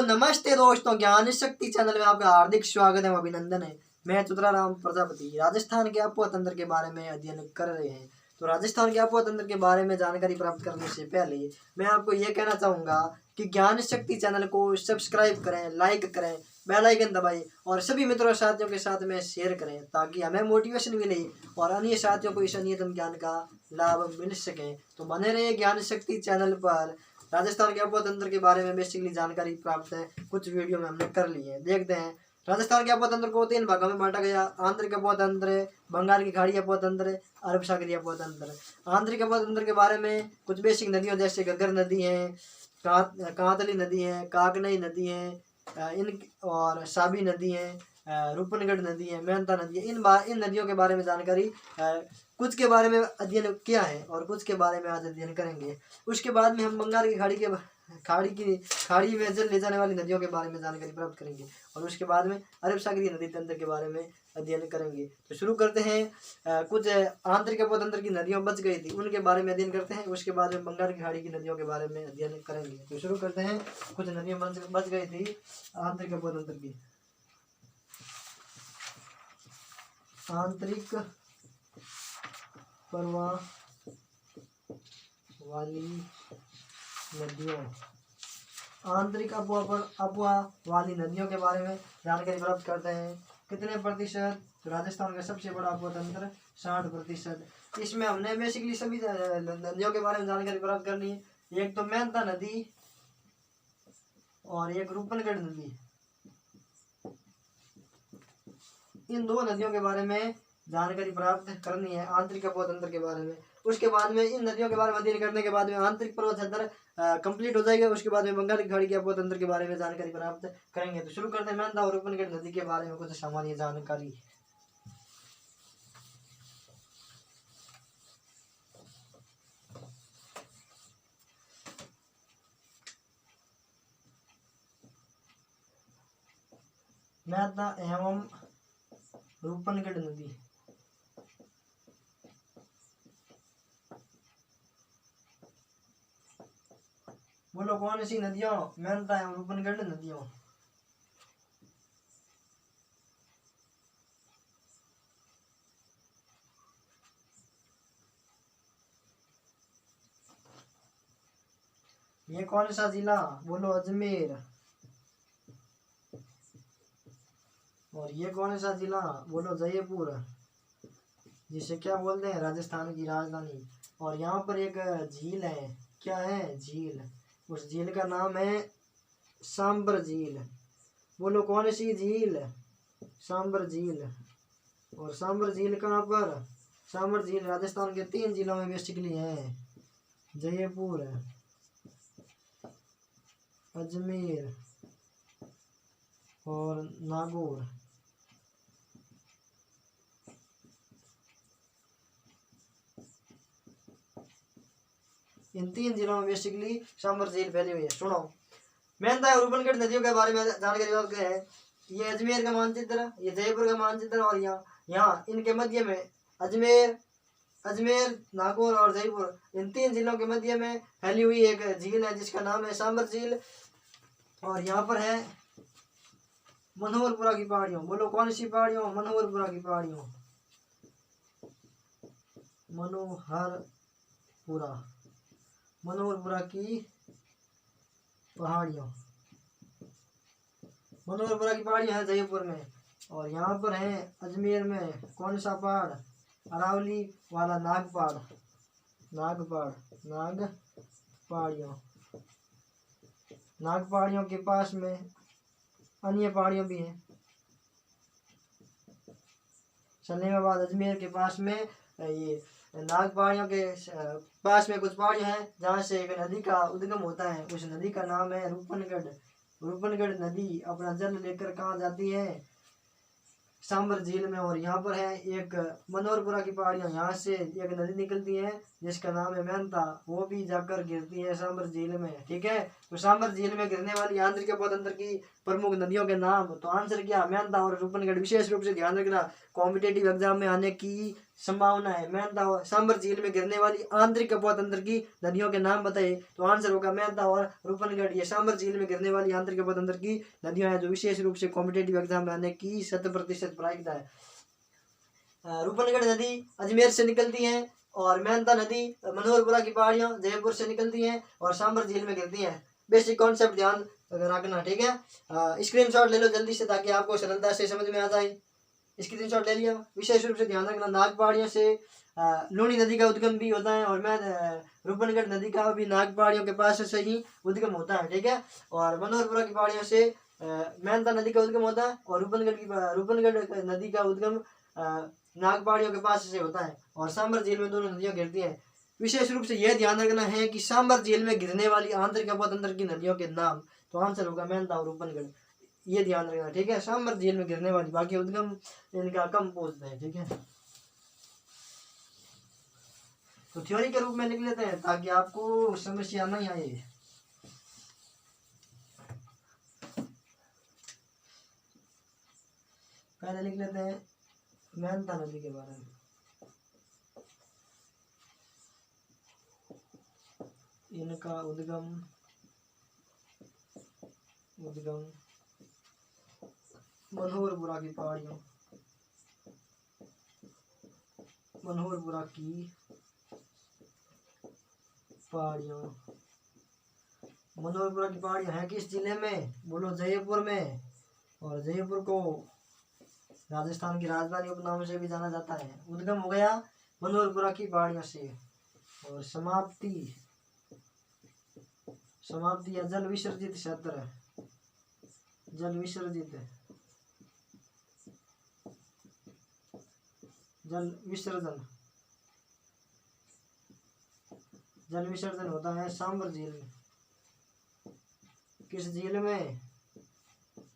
नमस्ते दोस्तों, ज्ञान शक्ति चैनल में आपका हार्दिक स्वागत है, अभिनंदन है। मैं चतुराराम प्रजापति राजस्थान के आबोहवा तंत्र के बारे में अध्ययन कर रहे हैं। तो राजस्थान के आबोहवा तंत्र के बारे में जानकारी प्राप्त करने से पहले मैं आपको ये कहना चाहूँगा कि ज्ञान शक्ति चैनल को सब्सक्राइब करें, लाइक करें, बेल आइकन दबाएं और सभी मित्रों और साथियों के साथ में शेयर करें ताकि हमें मोटिवेशन मिले और अन्य साथियों को इस अन्यतम ज्ञान का लाभ मिल सके। तो बने रहे ज्ञान शक्ति चैनल पर। राजस्थान के आबोहवा तंत्र के बारे में बेसिकली जानकारी प्राप्त है, कुछ वीडियो में हमने कर ली है। देखते हैं। राजस्थान के आबोहवा तंत्र को 3 भागों में बांटा गया। आंतरिक आबोहवा तंत्र, बंगाल की खाड़ी आबोहवा तंत्र, अरब सागरीय आबोहवा तंत्र। आंतरिक आबोहवा तंत्र के बारे में कुछ बेसिक नदियों जैसे घग्गर नदी है, कांतली नदी है, काकनई नदी है, इन और साबी नदी है, रूपनगढ़ नदी है, मेहनता नदी है। इन नदियों के बारे में जानकारी कुछ के बारे में अध्ययन किया है और कुछ के बारे में आज अध्ययन करेंगे। उसके बाद में हम बंगाल की खाड़ी में जल ले जाने वाली नदियों के बारे में जानकारी प्राप्त करेंगे और उसके बाद में अरब सागरीय नदी तंत्र के बारे में अध्ययन करेंगे। तो शुरू करते हैं। कुछ आंतरिक आबोहवा तंत्र की नदियों बच गई थी, उनके बारे में अध्ययन करते हैं। उसके बाद में बंगाल की खाड़ी की नदियों के बारे में अध्ययन करेंगे। तो शुरू करते हैं। कुछ नदियां बच गई थी आंतरिक आबोहवा तंत्र की। आंतरिक प्रवाह वाली नदियों, आंतरिक आबोहवा वाली नदियों के बारे में जानकारी प्राप्त करते हैं। कितने प्रतिशत? तो राजस्थान का सबसे बड़ा आबोहवा तंत्र 60%। इसमें हमने बेसिकली सभी नदियों के बारे में जानकारी प्राप्त करनी है। एक तो मेहनता नदी और एक रूपनगढ़ नदी। इन 2 नदियों के बारे में जानकारी प्राप्त करनी है आंतरिक आबोहवा तंत्र के बारे में। उसके बाद में इन नदियों के बारे में अध्ययन करने के बाद में आंतरिक पर्वत तंत्र कंप्लीट हो जाएगा। उसके बाद में बंगाल की खाड़ी के आबोहवा तंत्र के बारे में जानकारी प्राप्त करेंगे। तो शुरू करते हैं मेहनता और रूपनगढ़ नदी के बारे में कुछ सामान्य जानकारी। मेहनता एवं रूपनगढ़ नदी। बोलो कौन सी नदियों? मेहनता एवं रूपनगढ़ नदियों। ये कौन सा जिला? बोलो अजमेर। और ये कौन सा जिला? बोलो जयपुर, जिसे क्या बोलते हैं? राजस्थान की राजधानी। और यहाँ पर एक झील है, क्या है? झील। उस झील का नाम है सांबर झील। बोलो कौन सी झील? सांबर झील। और सांबर झील कहाँ पर? सांबर झील राजस्थान के 3 जिलों में बेसिकली है, जयपुर, अजमेर और नागौर। इन 3 जिलों में बेसिकली सांबर झील फैली हुई है। सुनो, मेहनता और रूपनगढ़ नदियों के बारे में जानकारी प्राप्त है। ये अजमेर का मानचित्र, ये जयपुर का मानचित्र और यहाँ इनके मध्य में अजमेर, नागौर और जयपुर, इन 3 जिलों के मध्य में फैली हुई एक झील है जिसका नाम है सांबर झील। और यहाँ पर है मनोहरपुरा की पहाड़ियों। बोलो कौन सी पहाड़ियों? मनोहरपुरा की पहाड़ियों। मनोहरपुरा की पहाड़ियों। मनोहरपुरा की पहाड़ियाँ है जयपुर में। और यहाँ पर है अजमेर में कौन सा पहाड़? अरावली वाला नाग पहाड़ियों के पास में अन्य पहाड़ियों भी हैं। सलेमाबाद अजमेर के पास में ये नाग पहाड़ियों के पास में कुछ पहाड़ियाँ हैं जहाँ से एक नदी का उद्गम होता है। उस नदी का नाम है रूपनगढ़ नदी अपना जल लेकर कहाँ जाती है? सांबर झील में। और यहाँ पर है एक मनोहरपुरा की पहाड़ियाँ, यहाँ से एक नदी निकलती है जिसका नाम है मेहनता, वो भी जाकर गिरती है सांबर झील में। ठीक है, तो सांबर झील में गिरने वाली आंतरिक आबोहवा तंत्र की प्रमुख नदियों के नाम। तो आंसर क्या? मेहनता और रूपनगढ़। विशेष रूप से ध्यान रखना, कॉम्पिटेटिव एग्जाम में आने की संभावना है। मेहता और सांबर झील में गिरने वाली आंतरिक अफवाह तंत्र की नदियों के नाम बताइए। तो आंसर होगा मेहता और रूपनगढ़। ये सांबर झील में गिरने वाली आंतरिक अफवाह तंत्र की नदियां हैं जो विशेष रूप से कॉम्पिटेटिव एग्जाम में आने की 100% प्रायिकता है। रूपनगढ़ नदी अजमेर से निकलती है और मेहता नदी मनोहरपुरा की पहाड़ियों जयपुर से निकलती हैं और सांबर झील में गिरती हैं। बेसिक कॉन्सेप्ट ध्यान रखना, ठीक है। स्क्रीनशॉट ले लो जल्दी से ताकि आपको सरलता से समझ में आ जाए। स्क्रीनशॉट ले लिया। विशेष रूप से ध्यान रखना, नाग पहाड़ियों से लूणी नदी का उद्गम भी होता है और मैं रूपनगढ़ नदी का भी नाग पहाड़ियों के पास से ही उद्गम होता है, ठीक है। और मनोहरपुरा की पहाड़ियों से मेहता नदी का उद्गम होता है और रूपनगढ़ नदी का उद्गम नाग पहाड़ियों के पास से होता है और सांबर झील में दोनों नदियां गिरती हैं। विशेष रूप से यह ध्यान रखना है कि सांबर झील में गिरने वाली आंतरिक अफवाह तंत्र की नदियों के नाम, तो आंसर होगा मेहता और रूपनगढ़। ये ध्यान रखना, ठीक है। सांबर झील में गिरने वाली, बाकी उद्गम इनका कम पूछते हैं, ठीक है। तो थ्योरी के रूप में लिख लेते हैं ताकि आपको समस्या नहीं आए। पहले लिख लेते हैं मेहता नदी के बारे में। इनका उद्गम मनोहरपुरा की पहाड़ियों, मनोहरपुरा की पहाड़ियों। मनोहरपुरा की पहाड़ियाँ हैं किस जिले में? बोलो जयपुर में। और जयपुर को राजस्थान की राजधानी उपनाम से भी जाना जाता है। उद्गम हो गया मनोहरपुरा की पहाड़ियों से और समाप्ति है जल विसर्जित क्षेत्र, जल विसर्जन होता है सांबर झील में। किस झील में?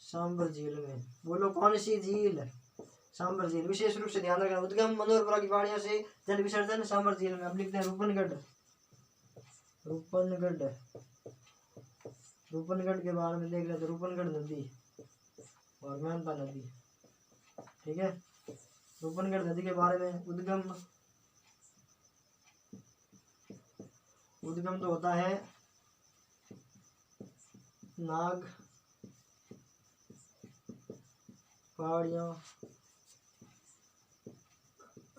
सांबर झील में। बोलो कौन सी झील? सांबर झील। विशेष रूप से ध्यान रखना, उद्गम मनोहरपुरा की पहाड़ियों से, जल विसर्जन सांबर झील में। अब लिखते हैं रूपनगढ़ के बारे में देख रहे थे। रूपनगढ़ नदी और मेहता नदी, ठीक है। रूपनगढ़ नदी के बारे में उद्गम तो होता है नाग पहाड़ियों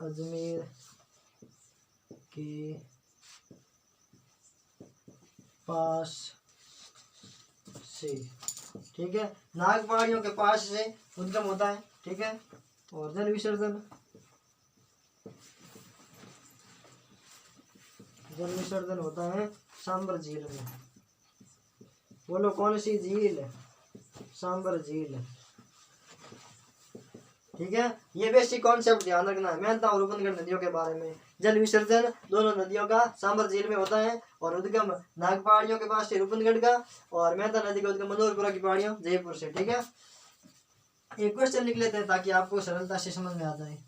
अजमेर के पास से, ठीक है। नाग पहाड़ियों के पास से उद्गम होता है, ठीक है। और जल विसर्जन होता है सांबर झील में। बोलो कौन सी झील? सांबर झील, ठीक है। ये बेसिक कॉन्सेप्ट ध्यान रखना है मेहता और रूपनगढ़ नदियों के बारे में। जल विसर्जन दोनों नदियों का सांबर झील में होता है और उद्गम नाग पहाड़ियों के पास से रूपनगढ़ का और मेहता नदी का उद्गम मनोहरपुरा की पहाड़ियों जयपुर से, ठीक है। एक क्वेश्चन लिख लेते हैं ताकि आपको सरलता से समझ में आ जाए।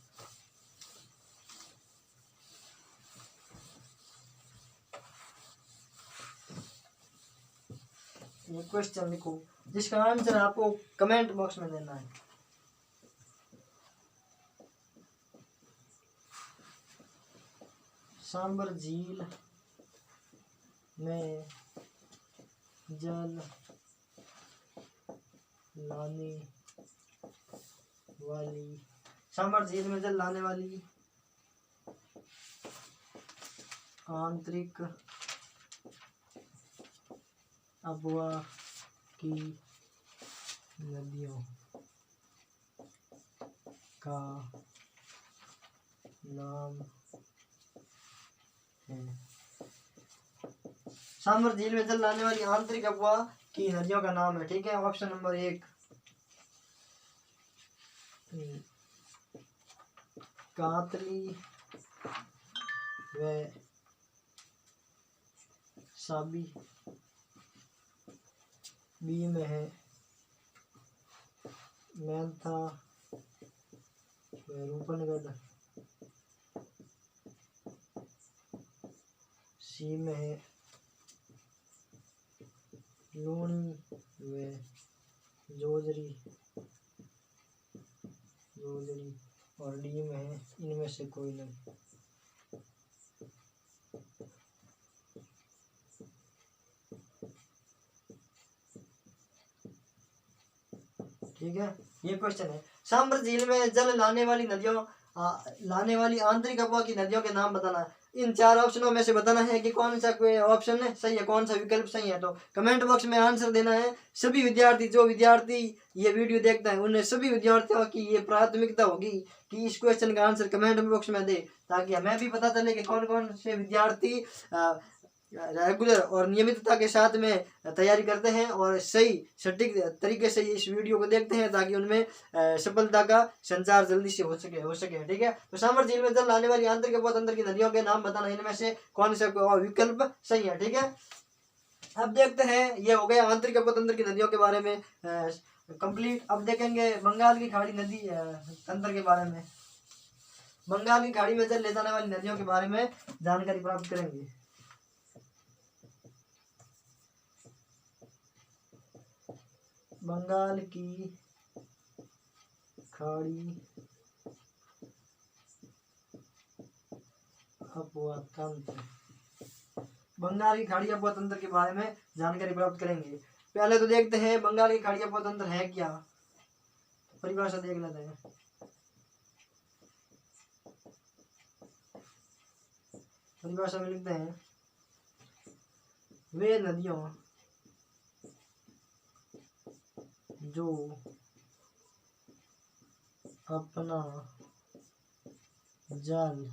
ये क्वेश्चन लिखो जिसका आंसर आपको कमेंट बॉक्स में देना है। सांबर झील में जल लाने वाली, सांबर झील में जल लाने वाली आंतरिक अफवाह की नदियों का नाम है। सांबर झील में जल लाने वाली आंतरिक अफवाह की नदियों का नाम है, ठीक है। ऑप्शन नंबर 1 कातली व साबी। बी में है मेहता व रूपनगढ़। सी में है लूणी व जोजरी और डी में है इनमें से से कोई नहीं। ठीक है, ये क्वेश्चन है। सांभर झील में जल लाने वाली नदियों लाने वाली आंतरिक अफवाह की नदियों के नाम बताना। इन 4 ऑप्शनों में से बताना है कि कौन सा कोई ऑप्शन है सही है, कौन सा विकल्प सही है। तो कमेंट बॉक्स में आंसर देना है। सभी विद्यार्थी, जो विद्यार्थी ये वीडियो देखता है, उन्हें सभी विद्यार्थियों की ये प्राथमिकता होगी कि इस क्वेश्चन का आंसर कमेंट बॉक्स में दे, ताकि हमें भी पता चले कि कौन कौन से विद्यार्थी रेगुलर और नियमितता के साथ में तैयारी करते हैं और सही सटीक तरीके से इस वीडियो को देखते हैं, ताकि उनमें सफलता का संचार जल्दी से हो सके। ठीक है, तो सांभर झील में जल लाने वाली आंतरिक अफवाह तंत्र की नदियों के नाम बताना, इनमें से कौन सा विकल्प सही है। ठीक है, अब देखते हैं, ये हो गया आंतरिक अफवाह तंत्र की नदियों के बारे में कंप्लीट। अब देखेंगे बंगाल की खाड़ी नदी तंत्र के बारे में। बंगाल की खाड़ी में जल ले जाने वाली नदियों के बारे में जानकारी प्राप्त करेंगे। बंगाल की खाड़ी अफवाह तंत्र, बंगाल की खाड़ी अफवाह तंत्र के बारे में जानकारी प्राप्त करेंगे। पहले तो देखते हैं बंगाल की खाड़ी अफवाह तंत्र है क्या, परिभाषा देख लेते हैं। परिभाषा में लिखते हैं, वे नदियों जो अपना जल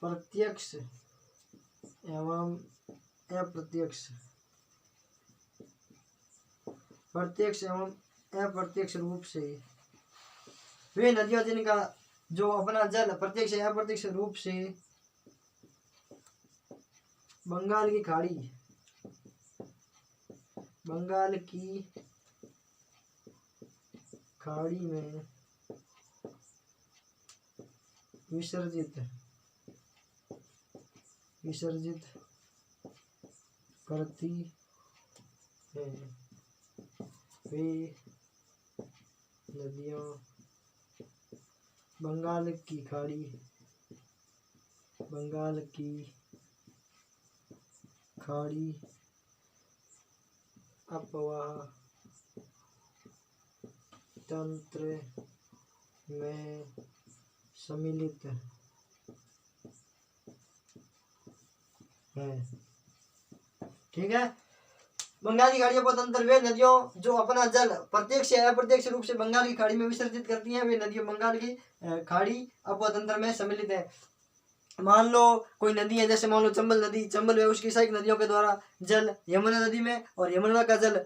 प्रत्यक्ष एवं अप्रत्यक्ष रूप से, वे नदियां जिनका जो अपना जल प्रत्यक्ष या अप्रत्यक्ष रूप से बंगाल की खाड़ी में विसर्जित करती है, वे नदियां बंगाल की खाड़ी अफवाह तंत्र में सम्मिलित है। ठीक है, बंगाल की खाड़ी अफवाह तंत्र, वे नदियों जो अपना जल प्रत्यक्ष या अप्रत्यक्ष रूप से बंगाल की खाड़ी में विसर्जित करती हैं, वे नदियां बंगाल की खाड़ी अफवाह तंत्र में सम्मिलित है। मान लो कोई नदी है, जैसे मान लो चंबल नदी, चंबल व उसकी सहायक नदियों के द्वारा जल यमुना नदी में, और यमुना का जल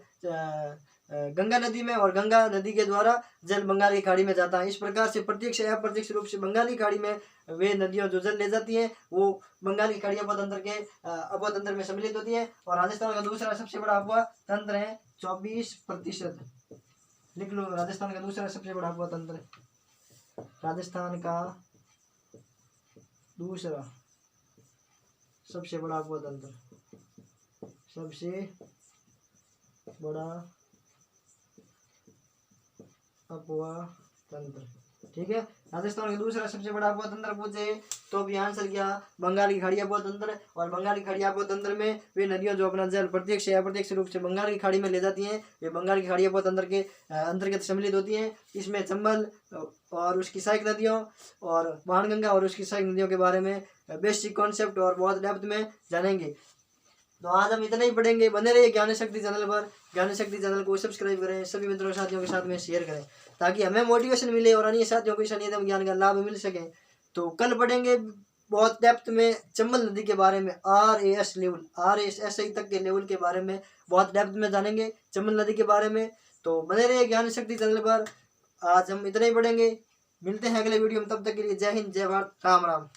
गंगा नदी में, और गंगा नदी के द्वारा जल बंगाल की खाड़ी में जाता है। इस प्रकार से प्रत्यक्ष या अप्रत्यक्ष रूप से बंगाल की खाड़ी में वे नदियां जो जल ले जाती हैं, वो बंगाल की खाड़ी अफवाह तंत्र में सम्मिलित होती हैं। और राजस्थान का दूसरा सबसे बड़ा अफवाह तंत्र है 24%। लिख लो, राजस्थान का दूसरा सबसे बड़ा अफवाह तंत्र, राजस्थान का दूसरा सबसे बड़ा अफवाह तंत्र, सबसे बड़ा अफवाह तंत्र। ठीक है, राजस्थान का दूसरा सबसे बड़ा अफवाह तंत्र पूछे तो भी आंसर क्या, बंगाल की खाड़ी अफवाह तंत्र। और बंगाल की खाड़ी अफवाह तंत्र में वे नदियां जो अपना जल प्रत्यक्ष या अप्रत्यक्ष रूप से बंगाल की खाड़ी में ले जाती हैं, वे बंगाल की खाड़ी अफवाह तंत्र के अंतर्गत सम्मिलित होती हैं। इसमें चंबल और उसकी सहायक नदियों और बाणगंगा और उसकी सहायक नदियों के बारे में बेसिक कॉन्सेप्ट और बहुत डेप्थ में जानेंगे। तो आज हम इतना ही पढ़ेंगे। बने रहिए ज्ञान शक्ति चैनल पर। ज्ञान शक्ति चैनल को सब्सक्राइब करें, सभी मित्रों साथियों के साथ में शेयर करें, ताकि हमें मोटिवेशन मिले और अन्य साथियों को इस नियतम ज्ञान का लाभ मिल सके। तो कल पढ़ेंगे बहुत डेप्थ में चंबल नदी के बारे में, RAS लेवल, RSSI तक के लेवल के बारे में बहुत डेप्थ में जानेंगे चंबल नदी के बारे में। तो बने रहिए ज्ञान शक्ति चैनल पर। आज हम इतना ही पढ़ेंगे, मिलते हैं अगले वीडियो में, तब तक के लिए जय हिंद, जय भारत, राम राम।